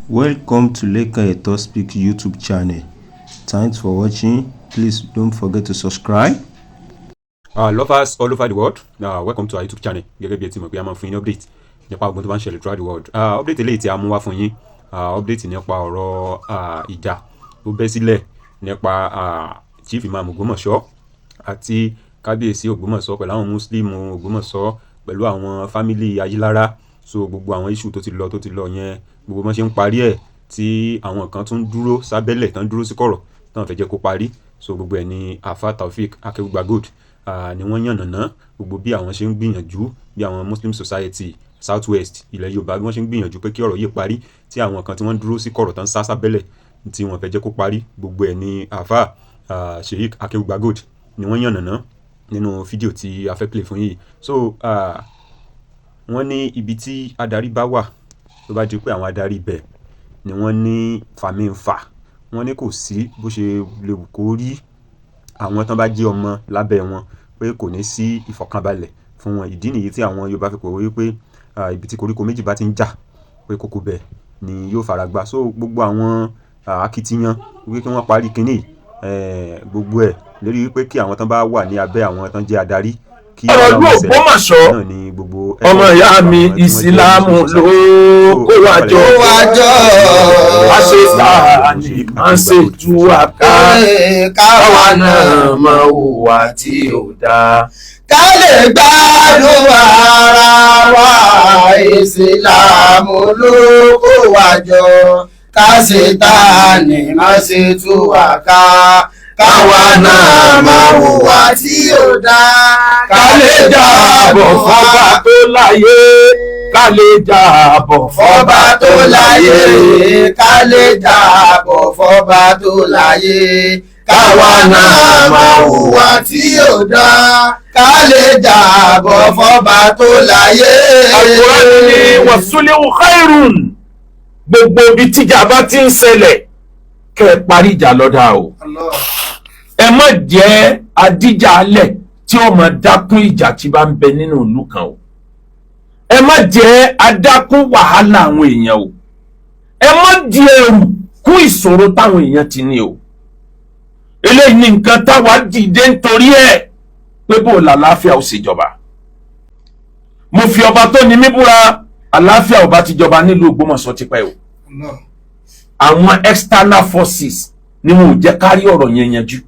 Welcome to Leka Eto Speak YouTube channel. Thanks for watching. Please don't forget to subscribe. Lovers all over the world, welcome to our YouTube channel. Gẹ́gẹ́ bí ẹ ti mọ̀ pé a máa fún yín update nípa ogun tó bá ń ṣẹlẹ̀ throughout the world. Update eléyìí tí a mú wá fún yín, update nípa ọ̀rọ̀ ìjà tó bẹ́ sílẹ̀ nípa Chief Imam Ògbómọ̀ṣọ́ àti kábíyèsí Ògbómọ̀ṣọ́ pẹ̀lú àwọn Muslim Ògbómọ̀ṣọ́ pẹ̀lú àwọn family Ayilára. So gbogbo àwọn issue tó ti lọ yẹn gbogbo wọn ṣe ń parí ẹ̀ tí àwọn kan tún dúró sábẹ́lẹ̀ tán dúró sí kọ̀rọ̀ tán fẹ́ jẹ́ kó parí. So gbogbo ẹ̀ ní Alfa Taofeek Akeugba Gold ni wọ́n yànnàná gbogbo bí àwọn ṣe ń gbìyànjú bí àwọn Muslim Society South West ilẹ̀ Yorùbá bí wọ́n ṣe ń gbìyànjú pé kí ọ̀rọ̀ yìí parí tí àwọn kan tí wọ́n dúró sí kọ̀rọ̀ tán sá sábẹ́lẹ̀ tí wọ́n fẹ́ jẹ́ kó parí. Gbogbo ẹ̀ ní Alfa Sheikh Akeugba Gold ni wọ́n yànnàná nínú fídíò tí a fẹ́ play fún yìí. So wọ́n ní ibi tí adarí bá wà tó bá di pé àwọn adarí bẹ̀ ni wọ́n ní fàmí ń fà, wọ́n ní kò sí bó ṣe lè wù kó rí àwọn tán bá jẹ́ ọmọ lábẹ́ wọn pé kò ní sí ìfọ̀kànbalẹ̀ fún wọn. Ìdí nìyí tí àwọn Yorùbá fi pòwe wípé ibi tí koríko méjì bá ti ń jà pé kókó bẹ̀ ni yóò fara gbá. So gbogbo àwọn akitiyan wípé kí wọ́n parí kínní gbogbo ẹ̀ lérí wípé kí àwọn tán bá wà ní abẹ́ àwọn tán jẹ́ adarí kí ọ̀rọ̀ ìlú Ògbómọ̀ṣọ́ ọmọ ìyá mi ìsìlámù ló kó wájọ àṣetàní máa ń ṣètú àká káwa náà máa hùwà tí ò dáa ká lè gbádùn ara wa. Ìsìlámù ló kó wájọ àṣetàní máa ṣètú àká káwa náà máa hùwà tí ò dáa ká lè jàbọ̀ fọ́ba tó láyé ká lè jàbọ̀ fọ́ba tó láyé ká lè jàbọ̀ fọ́ba tó láyé káwa náà máa hùwà tí ò dáa ká lè jàbọ̀ fọ́ba tó láyé. Al-Qur'an ní wasulihu khairun. Gbogbo ibi tíjà bá ti ń ṣẹlẹ̀ kẹ́ ẹ parí ìjà lọ́dà o. Ẹ má jẹ́ adíjà alẹ̀ tí ó máa dákún ìjà tí bá ń bẹ nínú ìlú kan o. Ẹ má jẹ́ adákún wàhálà àwọn èèyàn o. Ẹ má di ẹrù kún ìṣòro táwọn èèyàn ti ní o. Eléyìí ni nǹkan táwa dìde nítorí ẹ̀ pé bó làlàáfíà ò ṣèjọba. Mo fi ọba tó ní mí búra, àlàáfíà ò bá ti jọba nílùú Ògbómọ̀ṣọ́ tipẹ́ o. Àwọn external forces ni wọn ò jẹ́ kárí ọ̀rọ̀ yẹn yanjú.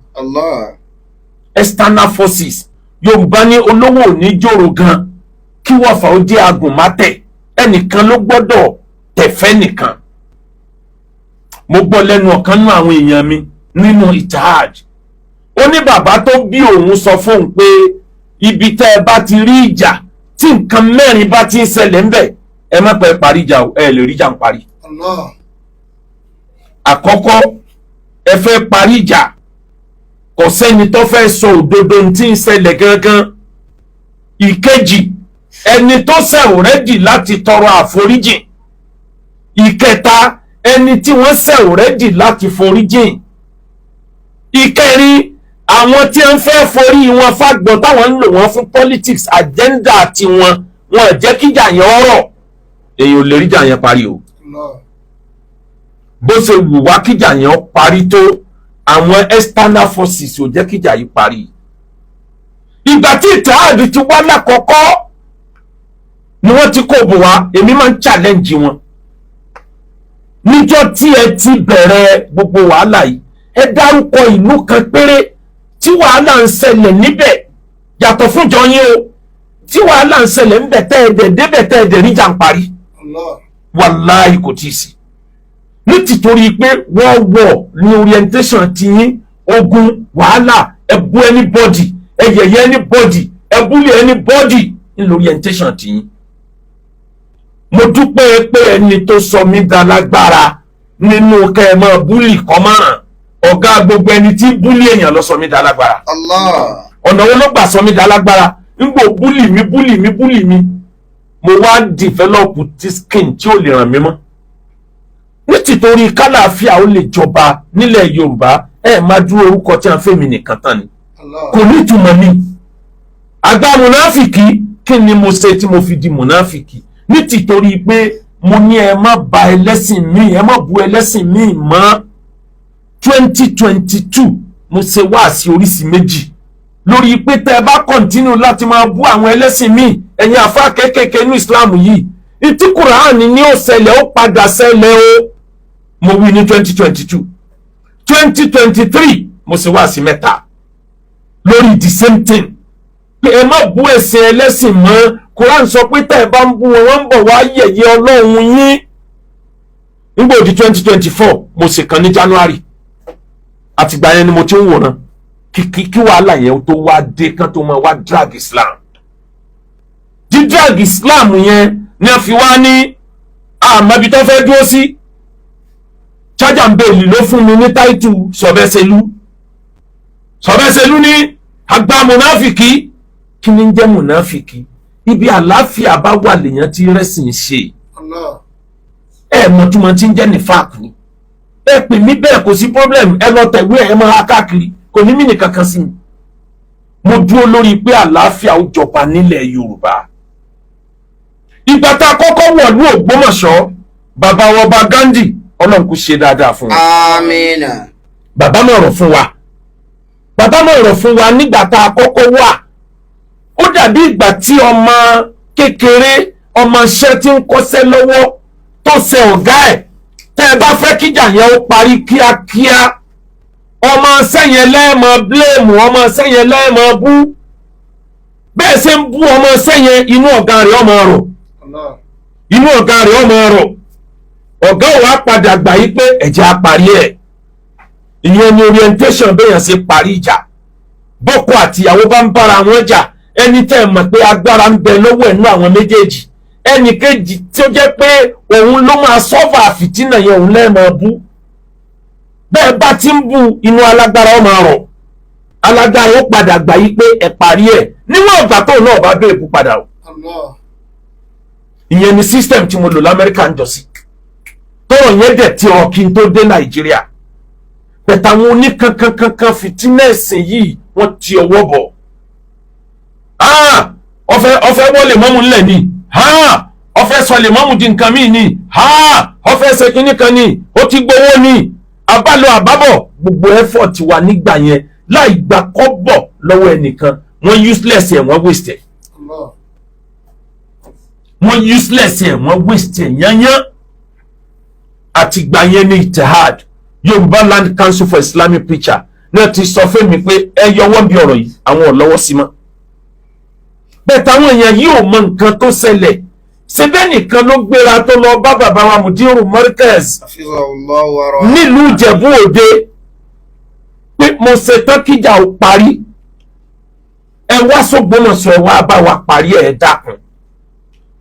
External forces Yorùbá ní olówó ò ní jòrò gan kí wọ́n fà ó jẹ́ agùnmátẹ̀ ẹnìkan ló gbọ́dọ̀ tẹ̀fẹ́ nìkan. Mo gbọ́ lẹ́nu ọ̀kan nínú àwọn èèyàn mi nínú Ìtàhàj, ó ní bàbá tó bí òun sọ fóun pé ibi tẹ́ ẹ bá ti rí ìjà tí nǹkan mẹ́rin bá ti ń ṣẹlẹ̀ ńbẹ̀ ẹ má pẹ́ parí ìjà o, ẹ lè rí ìjà ń parí. Àkọ́kọ́, ẹ fẹ́ parí ìjà kò sẹ́ni tó fẹ́ sọ òdodo tí ń ṣẹlẹ̀ gangan. Ìkejì, ẹni tó ṣẹ̀ ò rẹ́dì láti tọrọ àforíjìn. Ìkẹta, ẹni tí wọ́n ṣẹ̀ ò rẹ́dì láti foríjìn. Ìkẹrin, àwọn tí ń fẹ́ forí wọn fàgbọ́n táwọn ń lò wọ́n fún politics agenda tiwọn wọn ò jẹ́ kíjà yẹn ọ̀rọ̀ èèyàn ò lè ríjà yẹn parí o. Bó ṣe wù wá kíjà yẹn parí tó àwọn external forces ò jẹ́ kíjà yìí parí. Ìgbà tí Ìtàhàj ti wá lákọ̀ọ́kọ́ ni wọ́n ti kó bò wá, èmi máa ń challenge wọn. Níjọ́ tí ẹ ti bẹ̀rẹ̀ gbogbo wàhálà yìí ẹ dárúkọ ìlú kan péré tí wàhálà ń ṣẹlẹ̀ níbẹ̀ yàtọ̀ fúnjọ yín o tí wàhálà ń ṣẹlẹ̀ níbẹ̀ tẹ́ ẹ̀dẹ̀ débẹ̀ tẹ́ ẹ̀dẹ̀ ríjà ń parí. Wàláhì kò tí ì sí. Ní tìtorí pé wọ́n wọ̀ ní orientation ti yín ogun wàhálà ẹ̀bú anybody ẹ̀yẹ̀yẹ̀ anybody ẹ̀búlẹ̀ anybody ní orientation ti yín. Mo dúpẹ́ pé ẹni tó sọ mí dá lágbára nínú kẹ́ ẹ máa búlì kọ́mọ́ràn ọ̀gá gbogbo ẹni tí búlì èèyàn lọ sọ mí dá lágbára. Ọ̀nà wo ló gbà sọ mí dá lágbára? Nígbò búlì mi mo wá dìfẹ́lọ́pù tí skin tí ò lè ràn mí mọ́. Nítorí kálàáfíà ó lè jọba nílẹ̀ Yorùbá ẹ máa dúró orúkọ tí a ń fẹ́ mi nìkan tán ni. Kò ní ìtumọ̀ ni. Àgbà mùnáfìkì kí ni mo ṣe tí mo fi di mùnáfìkì? Nítorí pé mo ní ẹ má ba ẹlẹ́sìn míì, ẹ má bu ẹlẹ́sìn míì mọ́. 2022 mo ṣe wáàsí oríṣi méjì lórí pé tẹ́ ẹ bá kọ̀ntínú láti máa bú àwọn ẹlẹ́sìn míì, ẹ̀yin àfáà kéékèèké ní Islam yìí, ìtí Kùránì ní ó ṣẹlẹ̀ ó padà ṣẹlẹ̀ o. Mo wí ní 2022. 2023 mo ṣe wáàsí mẹ́ta lórí the same thing pé ẹ má bú ẹ̀sìn ẹlẹ́sìn mọ́. Kùránì sọ pé tẹ́ ẹ bá ń bú wọn, wọ́n ń bọ̀ wá yẹ̀yẹ́ Ọlọ́run yín. Nígbà òdi 2024 mo ṣe kan ní January, àtìgbà yẹn ni mo ti ń wòran kí wàhálà yẹn tó wá dé kán tó máa wá drag Islam. Dí drag Islam yẹn ni a fi wá ní àmọ́bi tó fẹ́ dúró sí. Chájà ń bèèlì ló fún mi ní táìtù Sọ̀bẹ́sẹ̀lú ní àgbà mùnáfìkì. Kí ni ń jẹ́ mùnáfìkì? Ibi àlàáfíà bá wà lèèyàn tí rẹ́sìn ṣe. Ẹ mọ̀túmọ̀ tí ń jẹ́ nífàkù ni. Ẹ pè mí bẹ́ẹ̀ kò sí problem, ẹ lọ tẹ̀wé ẹ máa káàkiri, kò ní mí nìkan kan sí mi. Mo dúró lórí pé àlàáfíà ó jọba nílẹ̀ Yorùbá. Ìgbà tá a kọ́kọ́ wọ̀lú Ògbómọ̀ṣọ́, bàbá wa Ọba Ghandi, Ọlọ́run kò ṣe dáadáa fún wa. Àmín. Bàbá mọ̀rọ̀ fún wa. Bàbá mọ̀rọ̀ fún wa nígbà tá a kọ́kọ́ wà. Ó dàbí ìgbà tí ọmọ kékeré, ọmọ iṣẹ́ tí ń kọ́ṣẹ́ lọ́wọ́ tó ṣe ọ̀gá ẹ̀. Tẹ́ ẹ bá fẹ́ kíjà yẹn ó parí kíákíá, ọmọ iṣẹ́ yẹn lẹ́ẹ̀mọ blame, ọmọ iṣẹ́ yẹn lẹ́ẹ̀mọ bú. Bẹ́ẹ̀ ṣe ń bú ọmọ iṣẹ́ yẹn, inú ọ̀gá rẹ̀ ọmọ rọ̀. Inú ọ̀gá rẹ̀ ọmọ rọ̀. Ọ̀gá ò wá padà gbà yí pé ẹ̀jẹ̀ á parí ẹ̀. Ìyẹn ni orientation bẹ́yàn ṣe parí ìjà. Bọ́kọ àtìyàwó bá ń bára wọn jà, ẹni tẹ́ ẹ mọ̀ pé agbára ń bẹ lọ́wọ́ ẹ̀nú àwọn méjèèjì. Ẹnì kejì tí ó jẹ́ pé òun ló máa sọ́fà fìtínà yẹn, òun lẹ́ẹ̀mọ bú. Bẹ́ẹ̀ bá ti ń bú, inú alágbára ọmọ rọ̀. Alágbára ó padà gbà yí pé ẹ parí ẹ̀. Níwọ̀n ìgbà tóun náà bá bẹ̀rẹ̀ kú padà o. Ìyẹn ni system tí mo lò l'Amẹ́ríkà ń jọ sí. Tọ́rọ̀ yẹn dẹ̀ tí ọ kí n tó dé Nàìjíríà. Bẹ̀tà àwọn oníkankankankan fìtínà ẹ̀sìn yìí wọ́n ti ọwọ́ bọ̀. Ọfẹ́ wọlé mọ́mú ńlẹ̀ ni. Ọfẹ́ sọ lè mọ́mú di nǹkan míì ni. Ọfẹ́ ṣe kínní kan ni. Ó ti gbowó ni. Àbálọ àbábọ̀ gbogbo effort wa nígbà yẹn láì gba kọ́bọ̀ lọ́wọ́ ẹnìkan. Wọ́n useless ẹ̀ wọ́n waste ẹ̀. Wọ́n useless ẹ̀ wọ́n waste ẹ̀ yányán. Àtìgbà yẹn ní Ittihad, Yorùbá Land Council for Islamic Preacher náà ti sọ fún mi pé ẹ yọwọ́ bí ọ̀rọ̀ yìí, àwọn ò lọ́wọ́ sí mọ́. Bẹ́ẹ̀ táwọn èèyàn yìí ò mọ nǹkan tó ṣẹlẹ̀. Ṣebẹ́ nìkan ló gbéra tó lọ bá bàbá wa Mudiru Markaz nílùú Ìjẹ̀bú Òde pé mo ṣetán kíjà ò parí. Ẹ wá s'Ógbómọ̀ṣọ́, ẹ wá bá wa parí ẹ̀ dákun.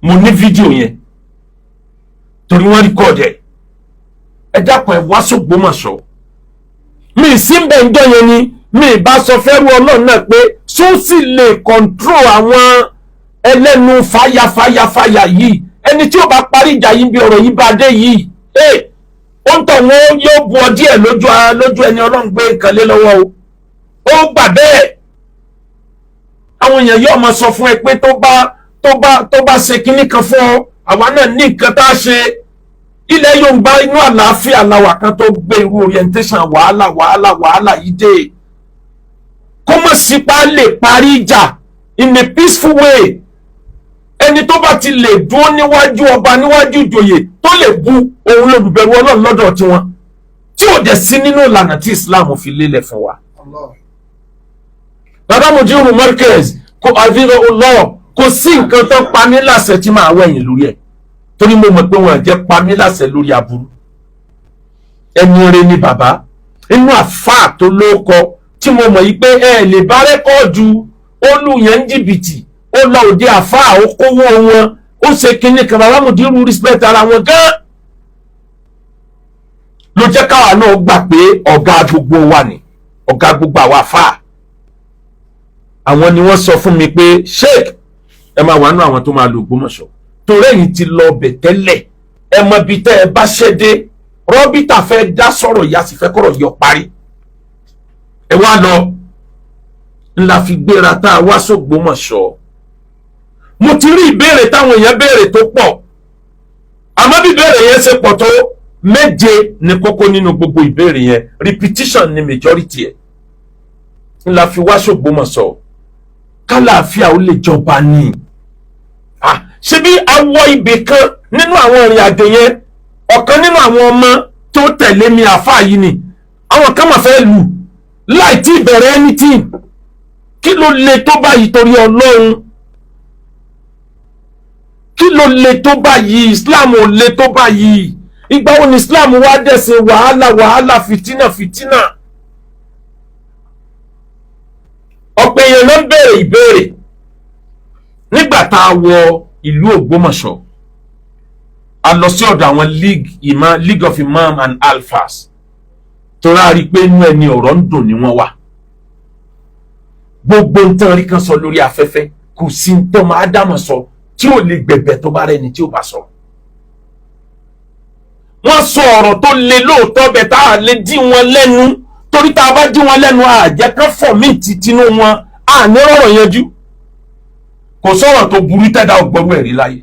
Mo ní fídíò yẹn torí wọ́n rìkọ́ọ̀dù ẹ̀. Ẹ dákun ẹ wá s'Ógbómọ̀ṣọ́. Mi sí ń bẹ̀ ń jọ yẹn ni mi bá sọ fẹ́rú Ọlọ́run náà pé sún sì lè control àwọn ẹlẹ́nu fàyàfàyàfàyà yìí. Ẹni tí ó bá parí ìjà yìí bí ọ̀rọ̀ yìí bá dé yìí, ó ń tọ̀ wọ́n yóò bu ọ díẹ̀ lójú ẹni Ọlọ́run gbé nǹkan lé lọ́wọ́ o. Ó gbà bẹ́ẹ̀. Àwọn èèyàn yóò máa sọ fún ẹ pé tó bá ṣe kinní kan fún ọ, àwa náà ní nǹkan tá a ṣe. Ilẹ̀ Yorùbá inú àlàáfíà làwà kan tó gbé irú orientation wàhálà yìí dé. Kó mọ̀ sípa lè parí ìjà in a peaceful way. Ẹni tó bá ti lè dúró níwájú ọba, níwájú ìjòyè, tó lè bu òun lólùbẹ̀rù Ọlọ́run lọ́dọ̀ tiwọn, tí ò dẹ̀ sí nínú ìlànà tí Islam fi lélẹ̀ fún wa. Bàbá Mudiru Markaz kò àfihàn ọlọ́ọ̀, kò sí nǹkan tó pa mí láṣẹ tí máa wẹ̀yìn lórí ẹ̀. Torí mo mọ̀ pé wọ́n jẹ́ pa mí láṣẹ lórí aburú. Ẹni rere ni bàbá, inú àfáà tó lóko tí mo mọ̀ yìí pé ẹ lè bá rẹ́kọ̀ọ̀dù olùyẹn ń jìbìtì, ó lọ òde àfáà, ó kówó wọn, ó ṣe kinní kan. Bàbá Mudiru respect ara wọn gan. Ló jẹ́ káwa náà gbà pé ọ̀gá gbogbo wa ni, ọ̀gá gbogbo àwa àfáà. Àwọn ni wọ́n sọ fún mi pé Sheikh ẹ máa wà nínú àwọn tó máa lò Ògbómọ̀ṣọ́. Torí ẹ̀yin ti lọ bẹ̀ tẹ́lẹ̀, ẹ mọ ibi tẹ́ ẹ bá ṣẹ́dé. Rọ́bìtà fẹ́ dá sọ̀rọ̀, ìyá sì fẹ́ kọ̀rọ̀ yọ parí. Ẹ wá lọ ńlá fi gbéra tá a wá s'Ógbómọ̀ṣọ́. Mo ti rí ìbéèrè táwọn èèyàn béèrè tó pọ̀. àmọ́ bí ìbéèrè yẹn ṣe pọ̀ tó méje ní kókó nínú gbogbo ìbéèrè yẹn, repetition ni majority ẹ̀. ńlá fi wá s'Ògbómọ̀ṣọ́ kálàáfíà ó lè jọba ní. ṣé bí awọ ibì kan nínú àwọn ìrìn àjò yẹn, ọ̀kan nínú àwọn ọmọ tó tẹ̀lé mi àfáà yìí ni àwọn kan mà fẹ́ lù láì tí ìbẹ̀rẹ̀ anything. kí ló le tó báyìí torí Ọlọ́run? kí ló le tó báyìí? Islam ò le tó báyìí. ìgbà wo ni Islam wá dẹ̀sìn wàhálà fìtínà? ọ̀pọ̀ èèyàn ló ń béèrè ìbéèrè nígbà tá a wọ ìlú Ògbómọ̀ṣọ́, a lọ sí ọ̀dọ̀ àwọn League of Imam and Alfas tó rárí pé inú ẹni ọ̀rọ̀ ń dùn ní wọ́n wà. gbogbo nǹkan rí kan sọ lórí afẹ́fẹ́, kò sí nǹkan máa dámọ̀ sọ tí ò lè gbẹ̀bẹ̀ tó bá rẹni tí ò bá sọ. wọ́n sọ ọ̀rọ̀ tó le lóòótọ́ bẹ̀ tá a lè dí wọn lẹ́nu, torí tá a bá dí wọn lẹ́nu àjẹ́ kan fọ̀míìtì tinú wọn àní rọ̀rọ̀ yanjú. kò sọ̀rọ̀ tó burú tẹ́dá ọgbọ́rú ẹ̀rí láyé.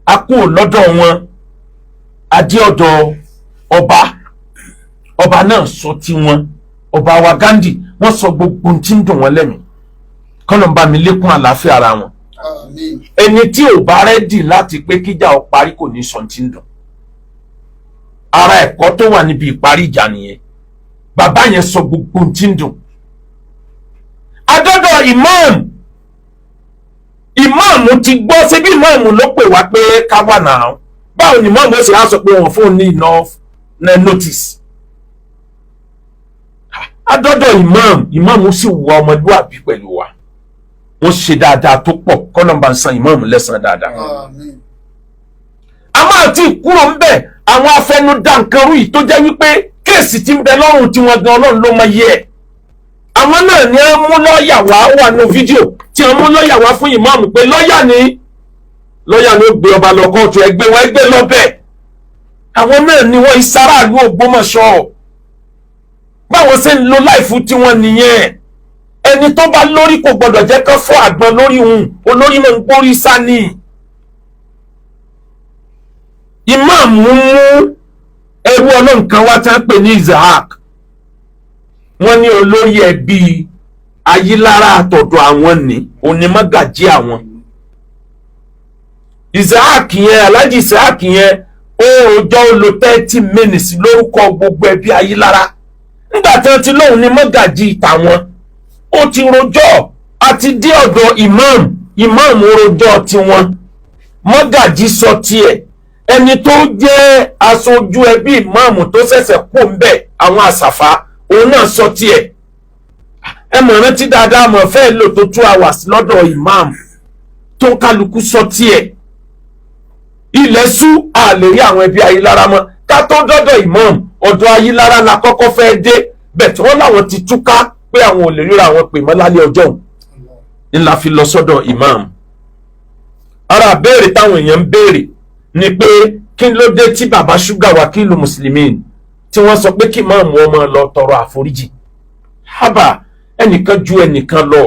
a kú lọ́dọ̀ wọn, a dé ọ̀dọ̀ ọba náà sọ ti wọn, ọba wa Gandhi, wọ́n sọ gbogbo tí ń dùn wọ́n lẹ́mìí. kọ́nà bá mi lékún àlàáfíà ara wọn. ẹni tí ò bá rẹ́dì láti pé kíjà ó parí kò ní sọ tí ń dùn. ara ẹ̀kọ́ tó wà níbi ìparí ìjà nìyẹn. bàbá yẹn sọ gbogbo tí ń dùn. adọ́dọ̀ ìmáàmù ti gbọ́, ṣé bí ìmáàmù ló pè wá pé ká wà náà. báwo ni ìmáàmù ó sì á sọ pé wọ́n fún un ní enough notice? adọ́dọ̀ ìmáàmù sì wà ọmọlúwàbí pẹ̀lú wa. wọ́n ṣe dáadáa tó pọ̀, kọ́nọ̀mbà ń san ìmáàmù lẹ́san dáadáa. a máa ti kúrò ń bẹ̀ àwọn afẹnudá nǹkan rú yìí tó jẹ́ wípé kéèsì ti ń bẹ lọ́rùn tí wọ́n gan Ọlọ́run ló máa yẹ ẹ̀. àwọn náà ni wọ́n mú lọ́ọ̀yà wà nínú fídíò tí wọ́n mú lọ́ọ̀yà wá fún ìmáàmù pé lọ́ọ̀yà ni ó gbé ọba lọ kóòtù, ẹgbẹ́ wọn ẹgbẹ́ lọ́bẹ̀. àwọn náà ni wọ́n ìsáráàlú Ògbómọ̀ṣọ́. báwo ṣe ń lo láìfù tí wọ́n nìyẹn. ẹni tó bá lórí kò gbọdọ̀ jẹ́ kán fọ́ àgbọn lórí òun, olórí náà ń gbórí sani. ìmáàmù mú ẹrú Ọlọ́run kan wá tí wọ́n pè ní Isaac. wọ́n ní olórí ẹbí Ayílára àtọ̀dọ̀ àwọn ní onímọ̀gàjí àwọn. Isaac yẹn, Alhaji Isaac yẹn, ó rojọ́ ó lo 30 minutes lórúkọ gbogbo ẹbí Ayílára. nígbà tí wọ́n ti lóun ní mọ́gàjí tàwọn, ó ti rojọ́ àti dé ọ̀dọ̀ ìmáàmù rojọ́ tiwọn. mọ́gàjí sọ tiẹ̀, ẹni tó jẹ́ aṣojú ẹbí ìmáàmù tó ṣẹ̀ṣẹ̀ kú ń bẹ̀, àwọn àṣàfà, òun náà sọ tiẹ̀. ẹ mọ̀ rántí dáadáa, mọ̀ fẹ́ lò tó 2 hours lọ́dọ̀ ìmáàmù tó kálukú sọ tiẹ̀. ilẹ̀ ṣú a lè rí àwọn ẹbí Ayílára mọ́. ká tó dọ́dọ̀ ìmáàmù, ọ̀dọ̀ Ayílára la kọ́kọ́ fẹ́ dé, bẹ́ẹ̀ tí wọ́n láwọn ti túká pé àwọn ò lè ríra àwọn pè mọ́ lálẹ́ ọjọ́ òun. ńlá fi lọ sọ́dọ̀ ìmáàmù. ara béèrè táwọn èèyàn ń béèrè ni pé kí ló dé tí bàbá Ṣúgà Wákìlù Mùsùlùmí tí wọ́n sọ pé kí ìmáàmù ọmọ lọ tọrọ àforíjì. hábà, ẹnìkan ju ẹnìkan lọ.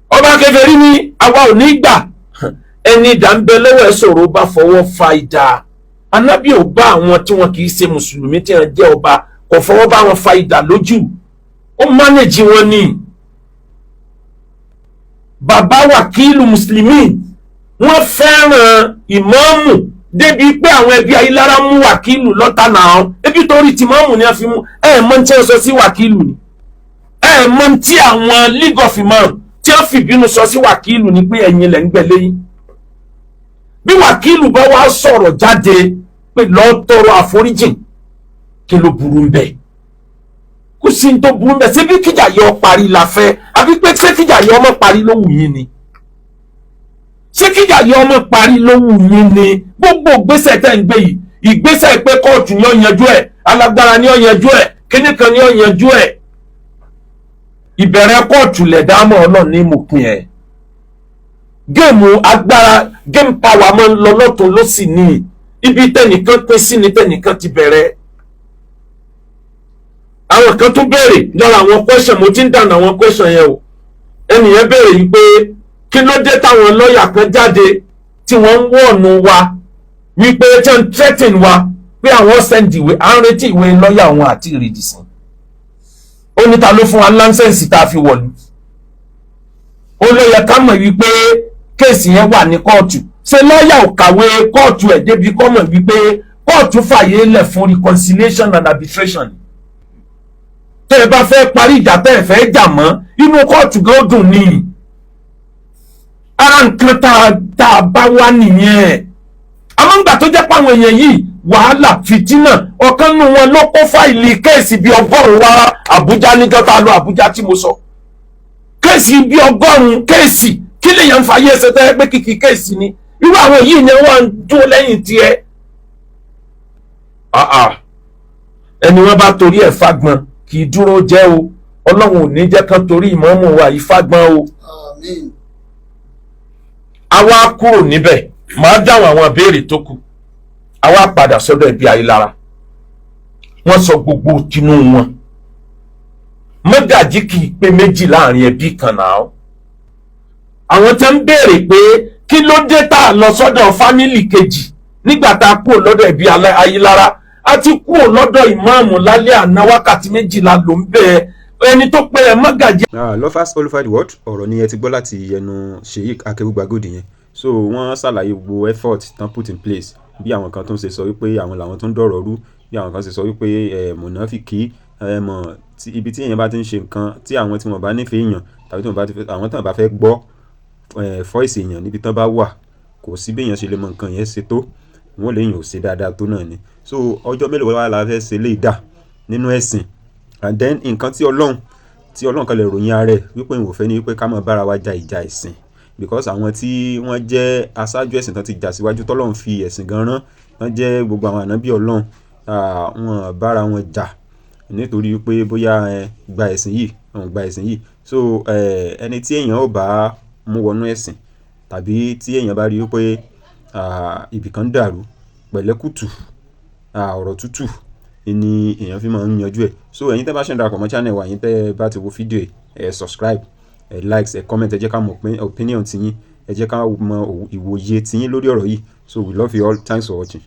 ọba kèfèrí ni àwa ò ní gbà. ẹni ìdá ń bẹ lọ́wọ́ ẹ̀ sọ̀rọ̀ bá fọwọ́ fa ìdá. anábì ò bá àwọn tí wọn kì í ṣe mùsùlùmí tí wọn jẹ́ ọba, kò fọwọ́ bá wọn fa ìdá lójú. ó mánéjì wọn ni. bàbá Wákìlù Mùsùlùmí wọ́n fẹ́ràn ìmáàmù débi pé àwọn ẹbí Ayílára mú Wákìlù lọ́tà náà. ebi torí ti ìmáàmù ni a fi mú. mọ̀ tí wọ́n sọ sí Wákìlù ni. mọ̀ tí àwọn League of Imam tí wọ́n fìbínú sọ sí Wákìlù ni pé ẹ̀yin lẹ̀ ń gbẹ lẹ́yìn. bí Wákìlù bá wá sọ̀rọ̀ jáde pé lọ́ọ́ tọrọ àforíjìn, kí ló burú ń bẹ̀? kò sí ní tó burú ń bẹ̀. ṣé bí kíjà yọ parí la fẹ́, àbí pé ṣé kíjà yọ ọmọ parí ló wù yín ni? ṣé kíjà yọ ọmọ parí ló wù yín ni? gbogbo ìgbésẹ̀ tẹ́ ń gbé yìí, ìgbésẹ̀ pé kóòtù ni ó yanjú ẹ̀, alágbára ni ó yanjú ẹ̀, kíní kan ni ó yanjú ẹ̀. ìbẹ̀rẹ̀ kóòtù lẹ̀dámọ̀ Ọlọ́run ní mòpin ẹ̀. géèmù agbára, game power máa ń lọ lọ́tún ló sì ní ibi tẹnìkan pín sí ni tẹnìkan ti bẹ̀rẹ̀. àwọn kan tún béèrè lọ́ra àwọn question, mo ti ń dànù àwọn question yẹn o. ẹnìyẹn béèrè yìí pé kí ló dé táwọn lọ́ọ̀yà kan jáde tí wọ́n ń wọ̀nù wa wípé tí wọ́n ń threaten wa pé àwọn send ìwé à ń retí ìwé lọ́ọ̀yà wọn àti ìrìdìsìn ó ní ta ló fún wa láńsẹ̀nsì tá a fi wọ̀lú ó ló yẹ ká mọ̀ wípé kéèsì yẹn wà ní kóòtù ṣé lọ́ọ̀yà ò kàwé kóòtù ẹ̀ débi kọ́ mọ̀ wípé kóòtù fàyè lẹ̀ fún reconciliation and arbitration tẹ́ ẹ bá fẹ́ parí ìjà tẹ́ ẹ fẹ́ jà mọ́ inú kóòtù gan dùn ní ara nǹkan tá a bá wá nìyẹn àmọ́ ńgbà tó jẹ́ páwọn èèyàn yìí wàhálà fìtínà ọ̀kan nínú wọn ló kó fáìlì kéèsì bíi 100 wá Àbújá níjọ́ tá a lọ Àbújá tí mo sọ kéèsì bíi 100 kéèsì kí lèèyàn ń fa ayé ẹsẹ̀ tẹ́ pé kìkì kéèsì ni irú àwọn yìí ni wọ́n ń dúró lẹ́yìn tiẹ̀ ẹni wọ́n bá torí ẹ̀ fagbọn kì í dúró jẹ́ o Ọlọ́run ò ní jẹ́ kán torí ìmọ̀ọ́mù wa yìí fagbọn o. Àmín. àwa kúrò níbẹ̀ máa dáhùn àwọn ìbéèrè tó kù àwa padà sọ́dọ̀ ẹbí Ayélára wọ́n sọ gbogbo tinú wọn mọ́gàjí kì í pé méjì láàrin ẹbí kan náà àwọn tẹ́ ń béèrè pé kí ló dé tá a lọ sọ́dọ̀ fámìlì kejì nígbà tá a kúrò lọ́dọ̀ ẹbí Ayélára a ti kúrò lọ́dọ̀ ìmáàmù lálẹ́ àná wákàtí 12 ló ń bẹ ẹni tó pé ẹ mọ́gàjí. Lovers all over the world ọ̀rọ̀ ni ẹ ti gbọ́ láti ẹnu Sheikh Akeugba Gold yẹn so wọ́n ṣàlàyé gbogbo effort tán put in place bí àwọn kan tó ń ṣe sọ wípé àwọn làwọn tó ń dọ̀rọ̀ rú bí àwọn kan ṣe sọ wípé mọ̀nàfíkì mọ̀ ibi tí èèyàn bá ti ń ṣe nǹkan tí àwọn tí wọ́n bá nífẹ̀ẹ́ èèyàn tàbí tí àwọn tí wọ́n bá fẹ́ gbọ́ voice èèyàn níbi tán bá wà kò sí bí èèyàn ṣe lè mọ nǹkan yẹn ṣe tó wọ́n lè yàn ò ṣe dáadáa tó náà ni so ọjọ́ mélòó wà la fẹ́ ṣe lè dà nínú ẹ̀sìn and then nǹkan tí Ọlọ́run kan lè ròyìn ara ẹ̀ wípé ìwò fẹ́ ni wípé ká máa bára wa ja ìjà ẹ̀sìn because àwọn tí wọ́n jẹ́ aṣáájú ẹ̀sìn tán ti jà síwájú tọ́lọ́run fi ẹ̀sìn gan rán wọ́n jẹ́ gbogbo àwọn ànábì Ọlọ́run wọn bára wọn jà nítorí wípé bóyá gba ẹ̀sìn yìí wọn gba ẹ̀sìn yìí so ẹni tí èèyàn ò bá mú wọnú ẹ̀sìn tàbí tí èèyàn bá rí wípé ibìkan dàrú pẹ̀lẹ́kùtù ọ̀rọ̀ tútù ni èèyàn fi máa ń yanjú ẹ̀ so ẹ̀yin tẹ́ bá ṣe ń darapọ̀ mọ́ channel wa ẹ̀yin tẹ́ bá ti wo fídíò ẹ̀ subscribe ẹ̀ likes ẹ̀ comment ẹ jẹ́ ká mọ̀ opinion tiyín ẹ jẹ́ ká mọ̀ ìwòye tiyín lórí ọ̀rọ̀ yìí so we love you all, thanks for watching.